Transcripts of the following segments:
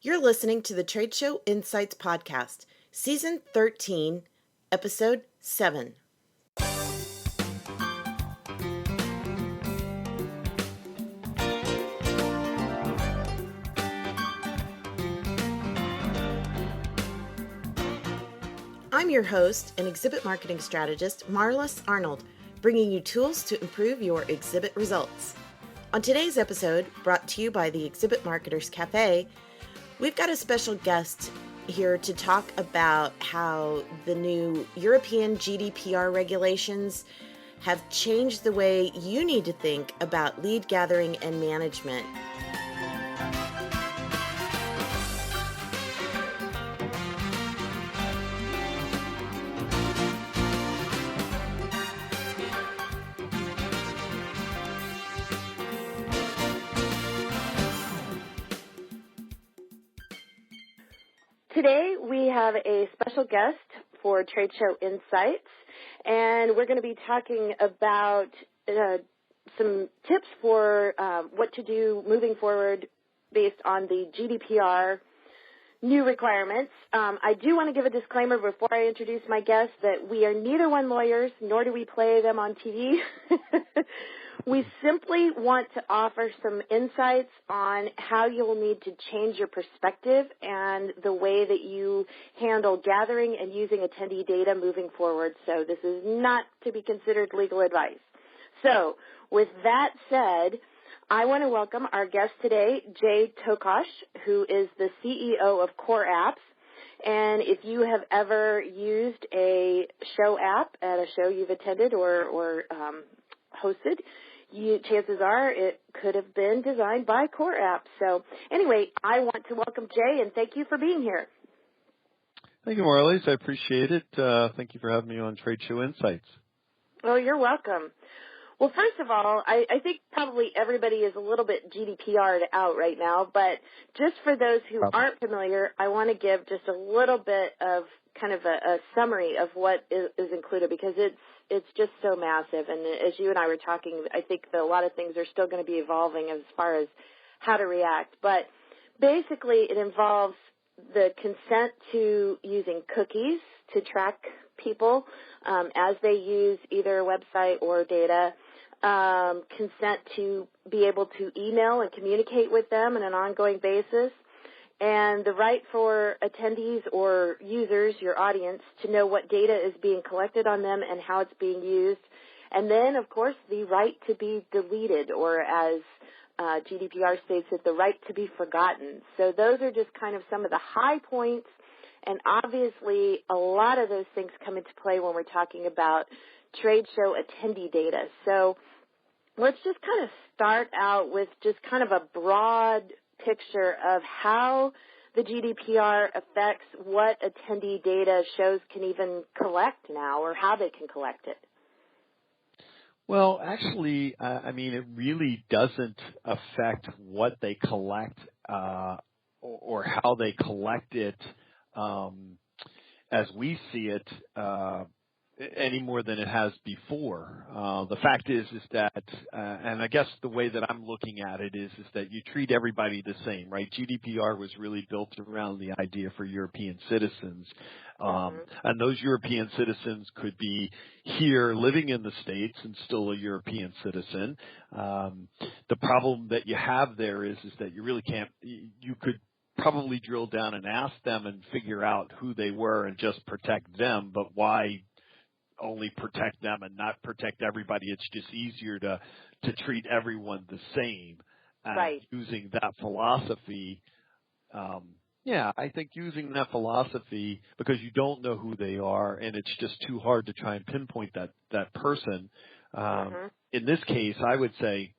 You're listening to the Trade Show Insights Podcast, Season 13, Episode 7. I'm your host and exhibit marketing strategist, Marlis Arnold, bringing you tools to improve your exhibit results. On today's episode, brought to you by the Exhibit Marketers Cafe, we've got a special guest here to talk about how the new European GDPR regulations have changed the way you need to think about lead gathering and management. Today we have a special guest for Trade Show Insights, and we're going to be talking about some tips for what to do moving forward based on the GDPR new requirements. I do want to give a disclaimer before I introduce my guest that we are neither one lawyers, nor do we play them on TV. We simply want to offer some insights on how you'll need to change your perspective and the way that you handle gathering and using attendee data moving forward. So this is not to be considered legal advice. So with that said, I want to welcome our guest today, Jay Tokosch, who is the CEO of Core Apps. And if you have ever used a show app at a show you've attended or hosted, chances are it could have been designed by Core Apps. So anyway, I want to welcome Jay, and thank you for being here. Thank you, Marlis. I appreciate it. Thank you for having me on Trade Show Insights. Well, you're welcome. Well, first of all, I think probably everybody is a little bit GDPR'd out right now, but just for those who aren't familiar, I want to give just a little bit of kind of a summary of what is included, because it's just so massive. And as you and I were talking, I think that a lot of things are still going to be evolving as far as how to react. But basically, it involves the consent to using cookies to track people as they use either a website or data, consent to be able to email and communicate with them on an ongoing basis, and the right for attendees or users, your audience, to know what data is being collected on them and how it's being used. And then, of course, the right to be deleted, or as GDPR states it, the right to be forgotten. So those are just kind of some of the high points, and obviously a lot of those things come into play when we're talking about trade show attendee data. So let's just kind of start out with just kind of a broad picture of how the GDPR affects what attendee data shows can even collect now, or how they can collect it. Well, actually, it really doesn't affect what they collect or how they collect it as we see it any more than it has before. The fact is that, and I guess the way that I'm looking at it is that you treat everybody the same, right? GDPR was really built around the idea for European citizens. And those European citizens could be here living in the States and still a European citizen. The problem that you have there is that you really can't, you could probably drill down and ask them and figure out who they were and just protect them, but why only protect them and not protect everybody? It's just easier to treat everyone the same. Right. Using that philosophy, I think using that philosophy, because you don't know who they are and it's just too hard to try and pinpoint that person. In this case, I would say,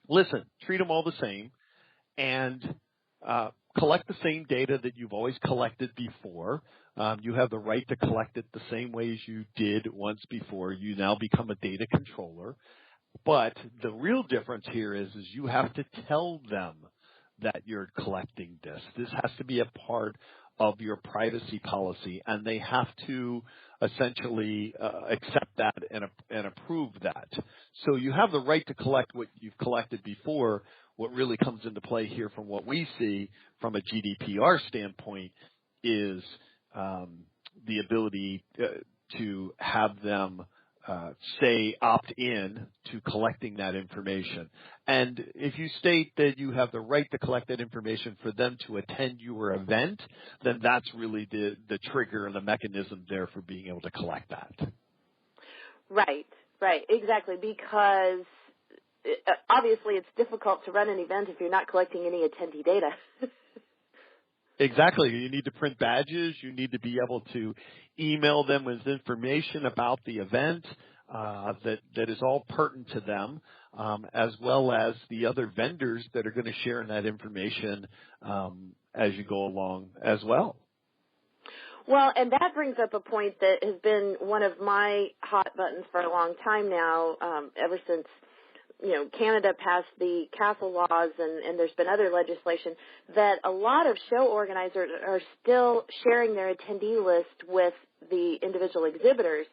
listen, treat them all the same and collect the same data that you've always collected before. You have the right to collect it the same way as you did once before. You now become a data controller. But the real difference here is you have to tell them that you're collecting this. This has to be a part of your privacy policy, and they have to essentially accept that and approve that. So you have the right to collect what you've collected before. What really comes into play here from what we see from a GDPR standpoint is the ability to have them say opt in to collecting that information. And if you state that you have the right to collect that information for them to attend your event, then that's really the trigger and the mechanism there for being able to collect that. Right, exactly, because obviously it's difficult to run an event if you're not collecting any attendee data. Exactly. You need to print badges. You need to be able to email them with information about the event that is all pertinent to them, as well as the other vendors that are going to share in that information as you go along as well. Well, and that brings up a point that has been one of my hot buttons for a long time now, ever since Canada passed the Castle laws and there's been other legislation, that a lot of show organizers are still sharing their attendee list with the individual exhibitors.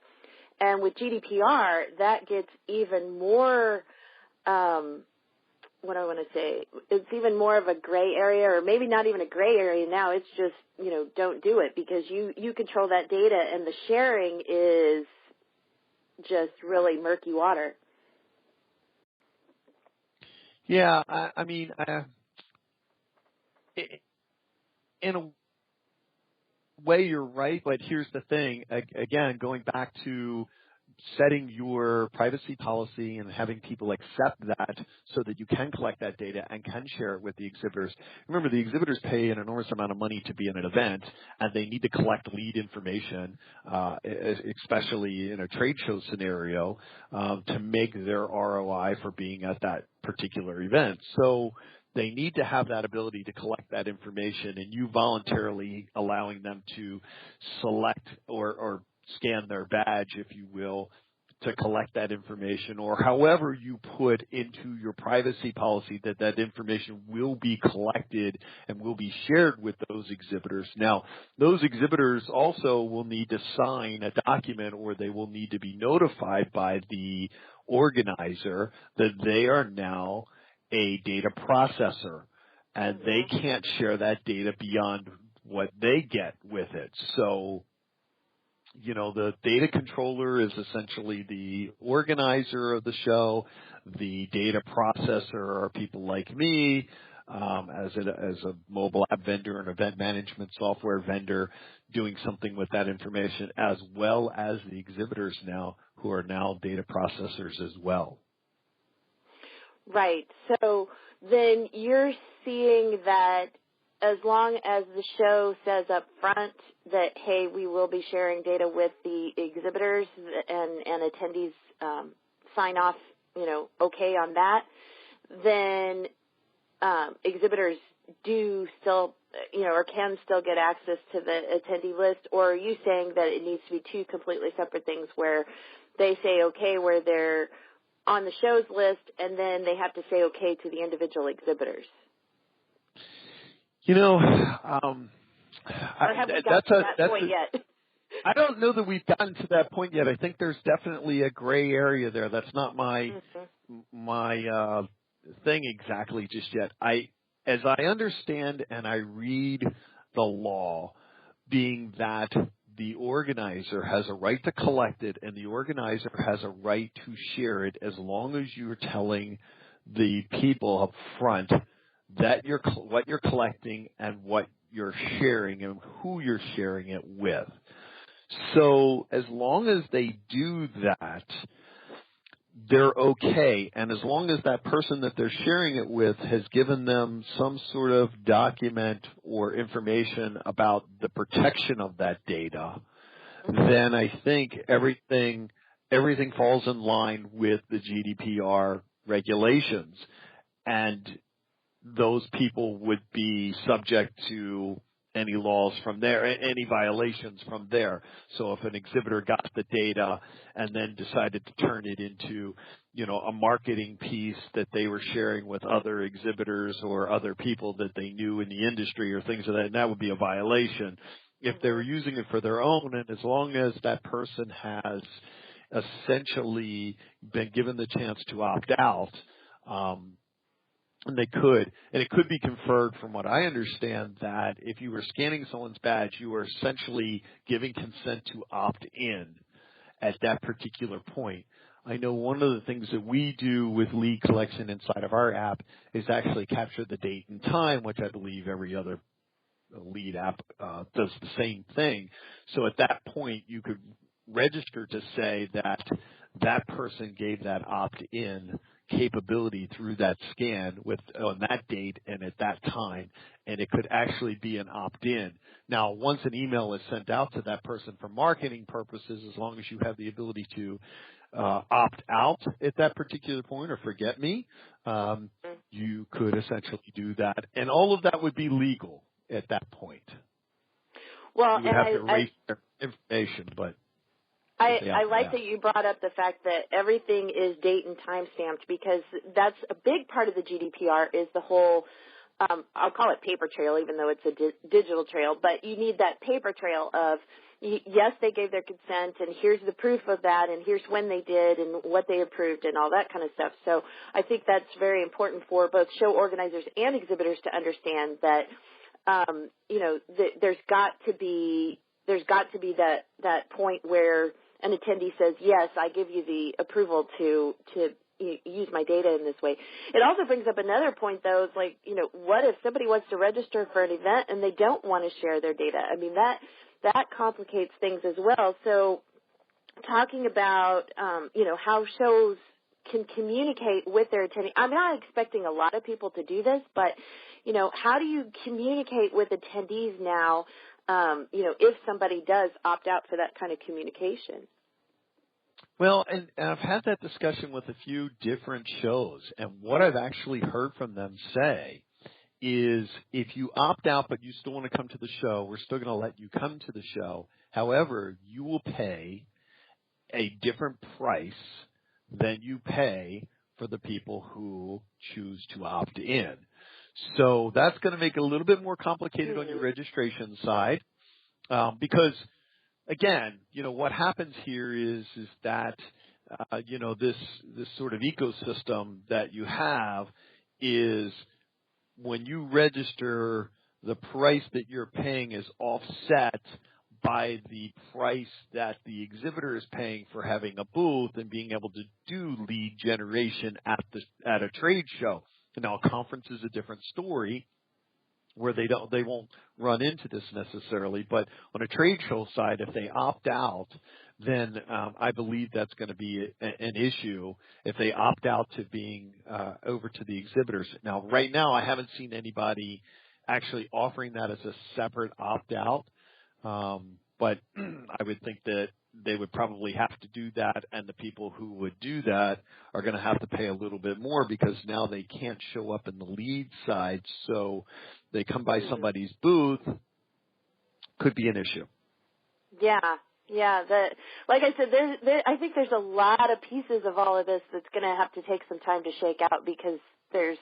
And with GDPR, that gets even more, it's even more of a gray area, or maybe not even a gray area now. It's just, don't do it, because you control that data, and the sharing is just really murky water. Yeah, in a way you're right, but here's the thing. Again, going back to setting your privacy policy and having people accept that so that you can collect that data and can share it with the exhibitors. Remember, the exhibitors pay an enormous amount of money to be in an event, and they need to collect lead information, especially in a trade show scenario, to make their ROI for being at that particular event. So they need to have that ability to collect that information, and you voluntarily allowing them to select or scan their badge, if you will, to collect that information, or however you put into your privacy policy that information will be collected and will be shared with those exhibitors. Now, those exhibitors also will need to sign a document, or they will need to be notified by the organizer that they are now a data processor, and they can't share that data beyond what they get with it. So, the data controller is essentially the organizer of the show. The data processor are people like me, as a mobile app vendor and event management software vendor, doing something with that information, as well as the exhibitors now, who are now data processors as well. Right. So then you're seeing that as long as the show says up front that, hey, we will be sharing data with the exhibitors, and attendees sign off, okay on that, then exhibitors do still, or can still get access to the attendee list? Or are you saying that it needs to be two completely separate things, where they say okay where they're on the show's list, and then they have to say okay to the individual exhibitors? Or have we gotten to that point yet? I don't know that we've gotten to that point yet. I think there's definitely a gray area there. That's not my thing exactly just yet. As I understand and I read the law, being that the organizer has a right to collect it, and the organizer has a right to share it, as long as you're telling the people up front that what you're collecting and what you're sharing and who you're sharing it with. So as long as they do that, they're okay. And as long as that person that they're sharing it with has given them some sort of document or information about the protection of that data, then I think everything falls in line with the GDPR regulations. And those people would be subject to any laws from there, any violations from there. So if an exhibitor got the data and then decided to turn it into a marketing piece that they were sharing with other exhibitors or other people that they knew in the industry or things of that, and that would be a violation. If they were using it for their own, and as long as that person has essentially been given the chance to opt out, and it could be conferred from what I understand that if you were scanning someone's badge, you were essentially giving consent to opt in at that particular point. I know one of the things that we do with lead collection inside of our app is actually capture the date and time, which I believe every other lead app does the same thing. So at that point, you could register to say that that person gave that opt-in capability through that scan on that date and at that time, and it could actually be an opt-in. Now, once an email is sent out to that person for marketing purposes, as long as you have the ability to opt out at that particular point or forget me, you could essentially do that, and all of that would be legal at that point. Well, you would have to erase their information, but I like that you brought up the fact that everything is date and time stamped, because that's a big part of the GDPR is the whole, I'll call it paper trail, even though it's a digital trail, but you need that paper trail of, yes, they gave their consent, and here's the proof of that, and here's when they did and what they approved and all that kind of stuff. So I think that's very important for both show organizers and exhibitors to understand that, there's got to be that point where an attendee says, yes, I give you the approval to use my data in this way. It also brings up another point, though, is like, what if somebody wants to register for an event and they don't want to share their data? I mean, that complicates things as well. So talking about, how shows can communicate with their attendee. I'm not expecting a lot of people to do this, but, how do you communicate with attendees now, if somebody does opt out for that kind of communication? Well, and I've had that discussion with a few different shows, and what I've actually heard from them say is if you opt out but you still want to come to the show, we're still going to let you come to the show. However, you will pay a different price than you pay for the people who choose to opt in. So that's going to make it a little bit more complicated on your registration side, because again, what happens here is that this sort of ecosystem that you have is when you register, the price that you're paying is offset by the price that the exhibitor is paying for having a booth and being able to do lead generation at a trade show. Now, a conference is a different story where they won't run into this necessarily, but on a trade show side, if they opt out, then I believe that's going to be an issue if they opt out to being over to the exhibitors. Now, right now, I haven't seen anybody actually offering that as a separate opt-out, but I would think that they would probably have to do that, and the people who would do that are going to have to pay a little bit more because now they can't show up in the lead side, so they come by somebody's booth, could be an issue. Yeah. Like I said, I think there's a lot of pieces of all of this that's going to have to take some time to shake out because there's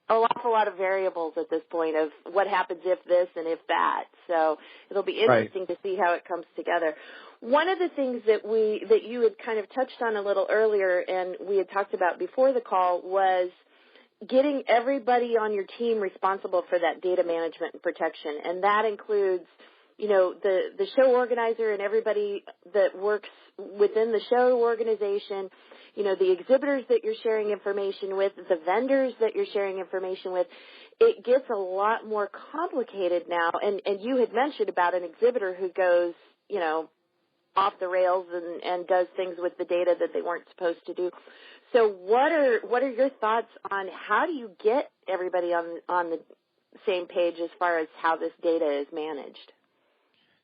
an awful lot of variables at this point of what happens if this and if that. So it'll be interesting to see how it comes together. One of the things that you had kind of touched on a little earlier and we had talked about before the call was getting everybody on your team responsible for that data management and protection. And that includes, the show organizer and everybody that works within the show organization, the exhibitors that you're sharing information with, the vendors that you're sharing information with. It gets a lot more complicated now. And you had mentioned about an exhibitor who goes, off the rails and does things with the data that they weren't supposed to do. So what are your thoughts on how do you get everybody on the same page as far as how this data is managed?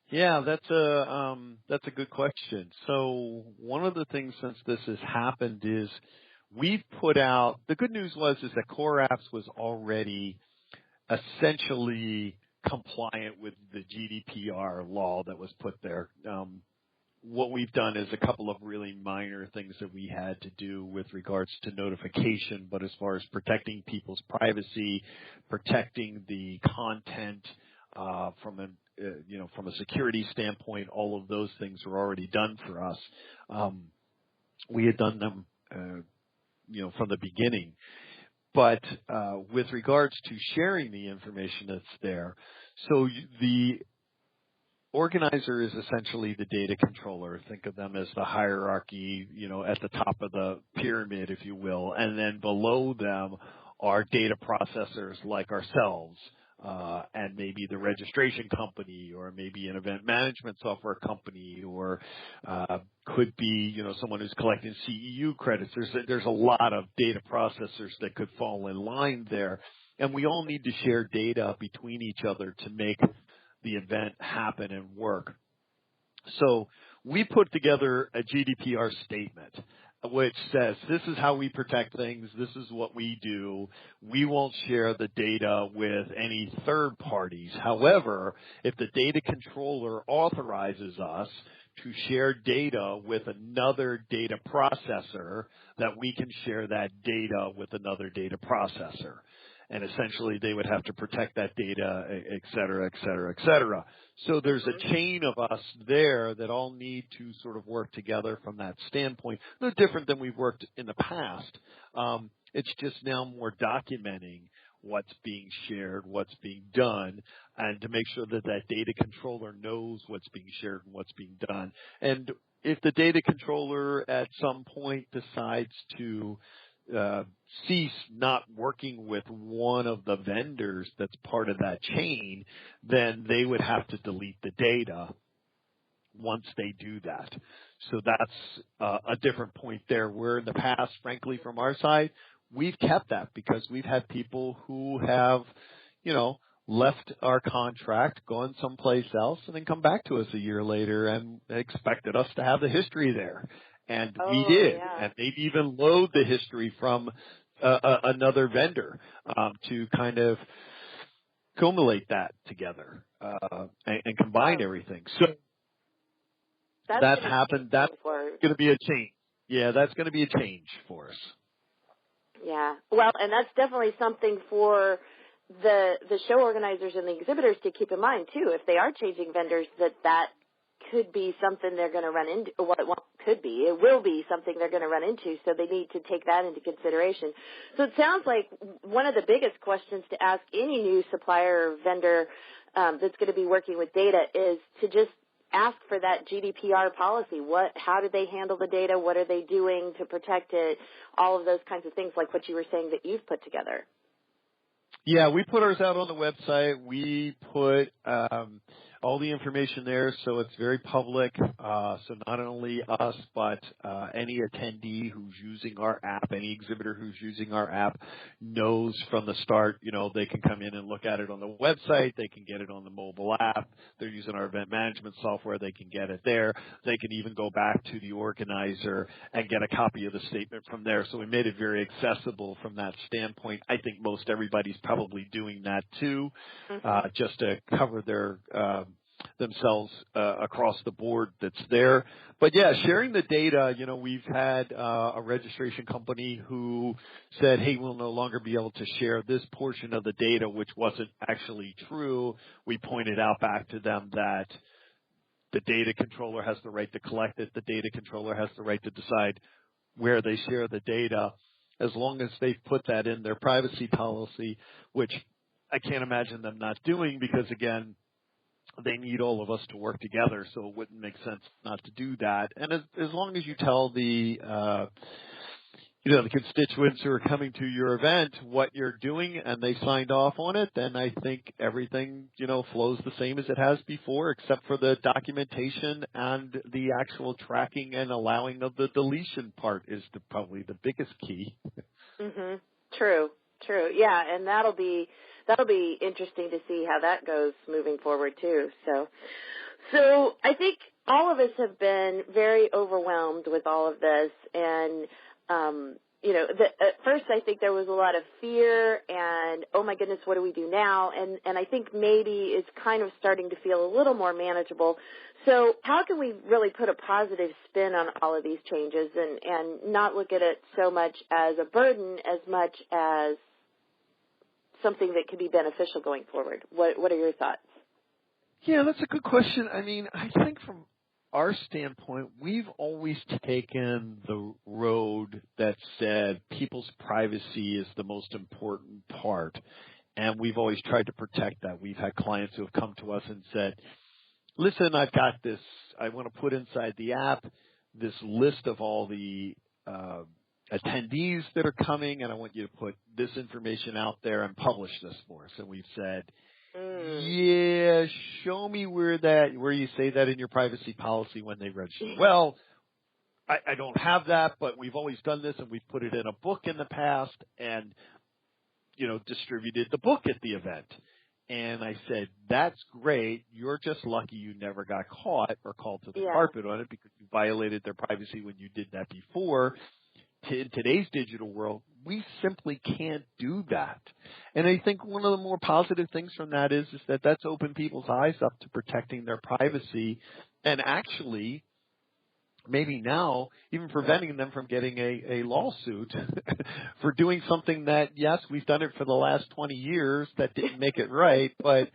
Yeah, that's a good question. So one of the things since this has happened is we've put out, the good news is that Core Apps was already essentially compliant with the GDPR law that was put there. what we've done is a couple of really minor things that we had to do with regards to notification, but as far as protecting people's privacy, protecting the content from a security standpoint, all of those things were already done for us. We had done them, from the beginning. But with regards to sharing the information that's there, so the organizer is essentially the data controller. Think of them as the hierarchy, at the top of the pyramid, if you will. And then below them are data processors like ourselves, and maybe the registration company, or maybe an event management software company, or could be, someone who's collecting CEU credits. There's a lot of data processors that could fall in line there. And we all need to share data between each other to make the event happen and work. So we put together a GDPR statement which says this is how we protect things, this is what we do. We won't share the data with any third parties. However, if the data controller authorizes us to share data with another data processor, that we can share that data with another data processor. And essentially they would have to protect that data, et cetera, et cetera, et cetera. So there's a chain of us there that all need to sort of work together from that standpoint. No different than we've worked in the past. It's just now more documenting what's being shared, what's being done, and to make sure that that data controller knows what's being shared and what's being done. And if the data controller at some point decides to cease not working with one of the vendors that's part of that chain, then they would have to delete the data once they do that. So that's a different point there. Where in the past, frankly, from our side, we've kept that because we've had people who have, left our contract, gone someplace else, and then come back to us a year later and expected us to have the history there. And we did. Yeah. And they'd even load the history from another vendor to kind of accumulate that together and combine everything. So that's happened. That's going to be a change. Yeah, that's going to be a change for us. Yeah. Well, and that's definitely something for the show organizers and the exhibitors to keep in mind, too. If they are changing vendors, that could be something they're going to run into. It will be something they're going to run into, so they need to take that into consideration. So it sounds like one of the biggest questions to ask any new supplier or vendor that's going to be working with data is to just ask for that GDPR policy. How do they handle the data? What are they doing to protect it? All of those kinds of things, like what you were saying that you've put together. Yeah, we put ours out on the website. We put all the information there, so it's very public. So not only us, but any attendee who's using our app, any exhibitor who's using our app knows from the start, they can come in and look at it on the website. They can get it on the mobile app. They're using our event management software. They can get it there. They can even go back to the organizer and get a copy of the statement from there. So we made it very accessible from that standpoint. I think most everybody's probably doing that too, just to cover their themselves across the board that's there. But yeah, sharing the data, we've had a registration company who said, hey, we'll no longer be able to share this portion of the data, which wasn't actually true. We pointed out back to them that the data controller has the right to collect it. The data controller has the right to decide where they share the data, as long as they've put that in their privacy policy, which I can't imagine them not doing because, again, they need all of us to work together, so it wouldn't make sense not to do that. And as long as you tell the the constituents who are coming to your event what you're doing and they signed off on it, then I think everything, flows the same as it has before, except for the documentation and the actual tracking and allowing of the deletion part is probably the biggest key. Mhm. True. Yeah, and that'll be interesting to see how that goes moving forward too. So I think all of us have been very overwhelmed with all of this, and at first I think there was a lot of fear and, oh my goodness, what do we do now? And I think maybe it's kind of starting to feel a little more manageable. So how can we really put a positive spin on all of these changes and not look at it so much as a burden as much as something that could be beneficial going forward? What are your thoughts? Yeah, that's a good question. I mean, I think from our standpoint, we've always taken the road that said people's privacy is the most important part, and we've always tried to protect that. We've had clients who have come to us and said, listen, I've got this, I want to put inside the app this list of all the attendees that are coming, and I want you to put this information out there and publish this for us. And we've said, yeah, show me where you say that in your privacy policy when they register. Well, I don't have that, but we've always done this, and we've put it in a book in the past and, distributed the book at the event. And I said, that's great. You're just lucky you never got caught or called to the carpet on it because you violated their privacy when you did that before. In today's digital world, we simply can't do that. And I think one of the more positive things from that is that that's opened people's eyes up to protecting their privacy and actually maybe now even preventing them from getting a lawsuit for doing something that, yes, we've done it for the last 20 years that didn't make it right, but,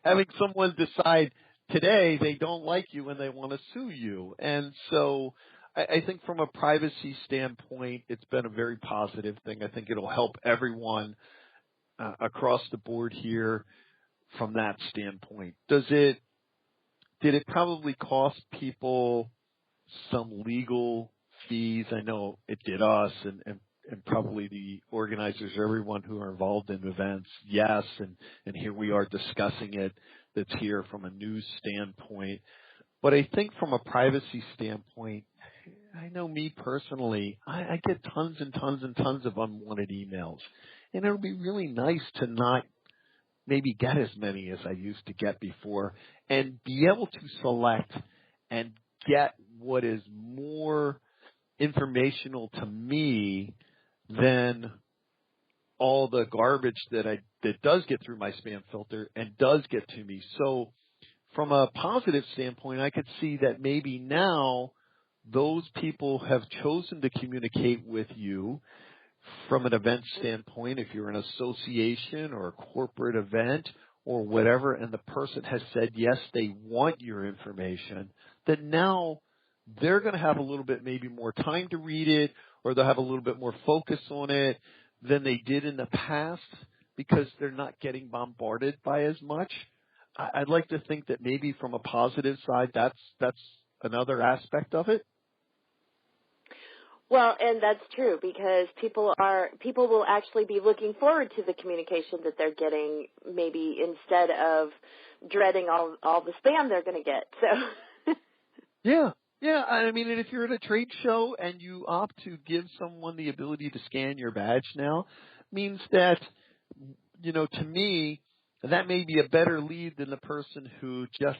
having someone decide today they don't like you and they want to sue you. And so I think from a privacy standpoint, it's been a very positive thing. I think it'll help everyone across the board here from that standpoint. Did it probably cost people some legal fees? I know it did us and probably the organizers, everyone who are involved in events, yes, and here we are discussing it. That's here from a news standpoint. But I think from a privacy standpoint, I know me personally, I get tons and tons and tons of unwanted emails. And it would be really nice to not maybe get as many as I used to get before and be able to select and get what is more informational to me than all the garbage that does get through my spam filter and does get to me. So from a positive standpoint, I could see that maybe now those people have chosen to communicate with you from an event standpoint, if you're an association or a corporate event or whatever, and the person has said, yes, they want your information, that now they're going to have a little bit maybe more time to read it, or they'll have a little bit more focus on it than they did in the past because they're not getting bombarded by as much. I'd like to think that maybe from a positive side, that's another aspect of it. Well, and that's true because people will actually be looking forward to the communication that they're getting, maybe instead of dreading all the spam they're going to get. So yeah. I mean, and if you're at a trade show and you opt to give someone the ability to scan your badge now, means that to me that may be a better lead than the person who just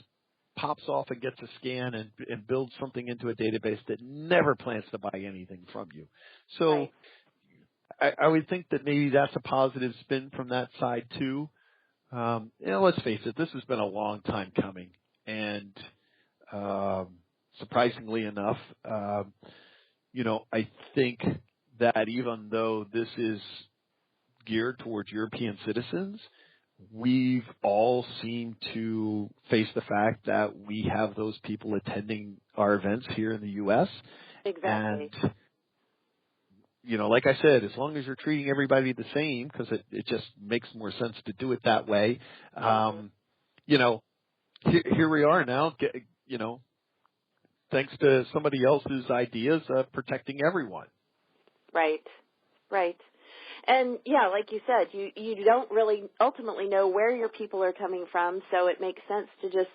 pops off and gets a scan and builds something into a database that never plans to buy anything from you. So right. I would think that maybe that's a positive spin from that side too. Let's face it, this has been a long time coming. And surprisingly enough, I think that even though this is geared towards European citizens, we've all seemed to face the fact that we have those people attending our events here in the U.S. Exactly. And, like I said, as long as you're treating everybody the same, because it just makes more sense to do it that way, here we are now, thanks to somebody else's ideas of protecting everyone. Right. And yeah, like you said, you don't really ultimately know where your people are coming from, so it makes sense to just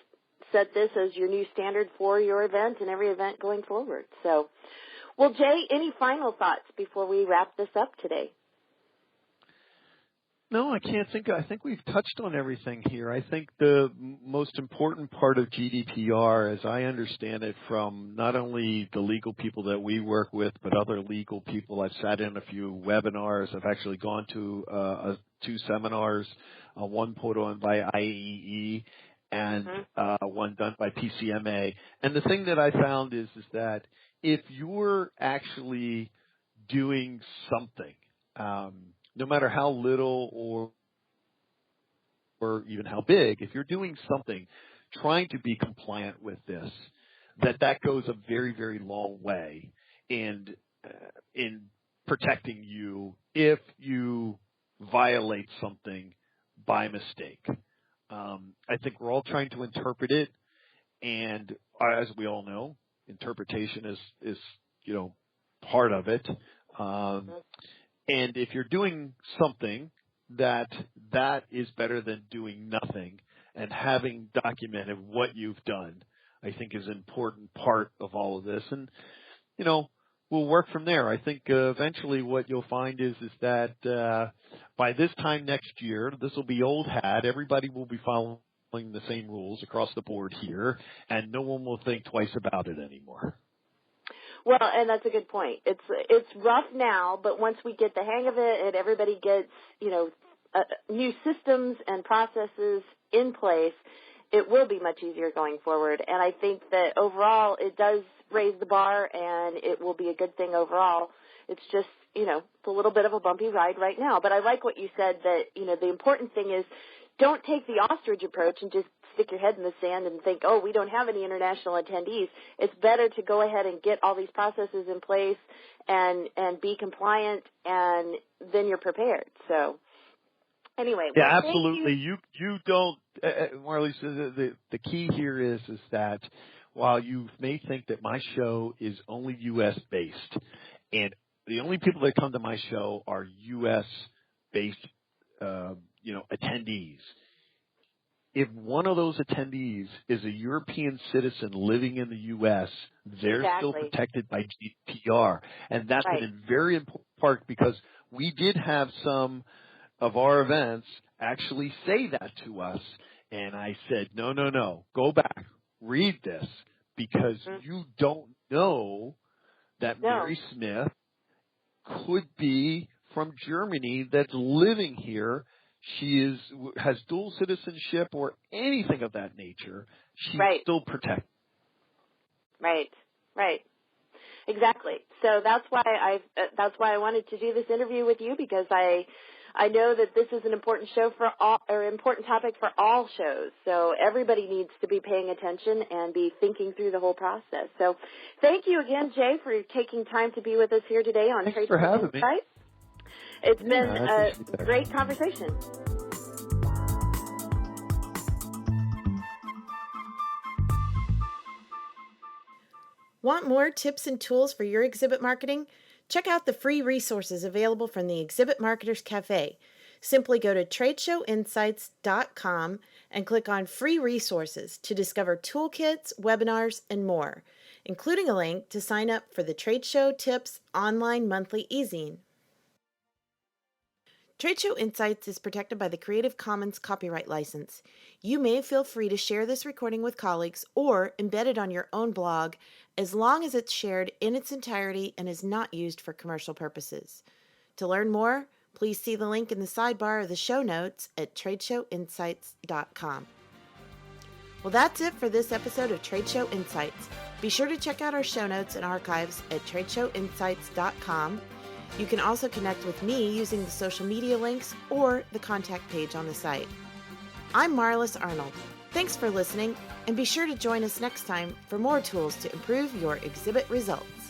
set this as your new standard for your event and every event going forward. So, well, Jay, any final thoughts before we wrap this up today? No, I can't think. I think we've touched on everything here. I think the most important part of GDPR, as I understand it from not only the legal people that we work with, but other legal people. I've sat in a few webinars. I've actually gone to 2 seminars, one put on by IEE and one done by PCMA. And the thing that I found is that if you're actually doing something, no matter how little or even how big, if you're doing something trying to be compliant with this, that goes a very, very long way in protecting you if you violate something by mistake. I think we're all trying to interpret it, and as we all know, interpretation is part of it. And if you're doing something that is better than doing nothing, and having documented what you've done, I think is an important part of all of this. And, we'll work from there. I think eventually what you'll find is that by this time next year, this will be old hat. Everybody will be following the same rules across the board here, and no one will think twice about it anymore. Well, and that's a good point. It's rough now, but once we get the hang of it and everybody gets, new systems and processes in place, it will be much easier going forward. And I think that overall it does raise the bar, and it will be a good thing overall. It's just, it's a little bit of a bumpy ride right now. But I like what you said that, the important thing is don't take the ostrich approach and just stick your head in the sand and think, oh, we don't have any international attendees. It's better to go ahead and get all these processes in place and be compliant, and then you're prepared. So anyway. Yeah, well, absolutely. You don't, Marlise, the key here is that while you may think that my show is only U.S. based, and the only people that come to my show are U.S. based, attendees. If one of those attendees is a European citizen living in the U.S., they're still protected by GDPR. And that's been a very important part, because we did have some of our events actually say that to us. And I said, no, go back, read this, because you don't know that Mary Smith could be from Germany that's living here. She has dual citizenship or anything of that nature. She's still protected. Right. Exactly. So that's why I wanted to do this interview with you, because I know that this is an important show for all, or important topic for all shows. So everybody needs to be paying attention and be thinking through the whole process. So thank you again, Jay, for taking time to be with us here today on Thanks for having me. Me. It's been a great conversation. Want more tips and tools for your exhibit marketing? Check out the free resources available from the Exhibit Marketers Cafe. Simply go to tradeshowinsights.com and click on Free Resources to discover toolkits, webinars, and more, including a link to sign up for the Trade Show Tips online monthly e-zine. Trade Show Insights is protected by the Creative Commons copyright license. You may feel free to share this recording with colleagues or embed it on your own blog, as long as it's shared in its entirety and is not used for commercial purposes. To learn more, please see the link in the sidebar of the show notes at tradeshowinsights.com. Well, that's it for this episode of Trade Show Insights. Be sure to check out our show notes and archives at tradeshowinsights.com. You can also connect with me using the social media links or the contact page on the site. I'm Marlis Arnold. Thanks for listening, and be sure to join us next time for more tools to improve your exhibit results.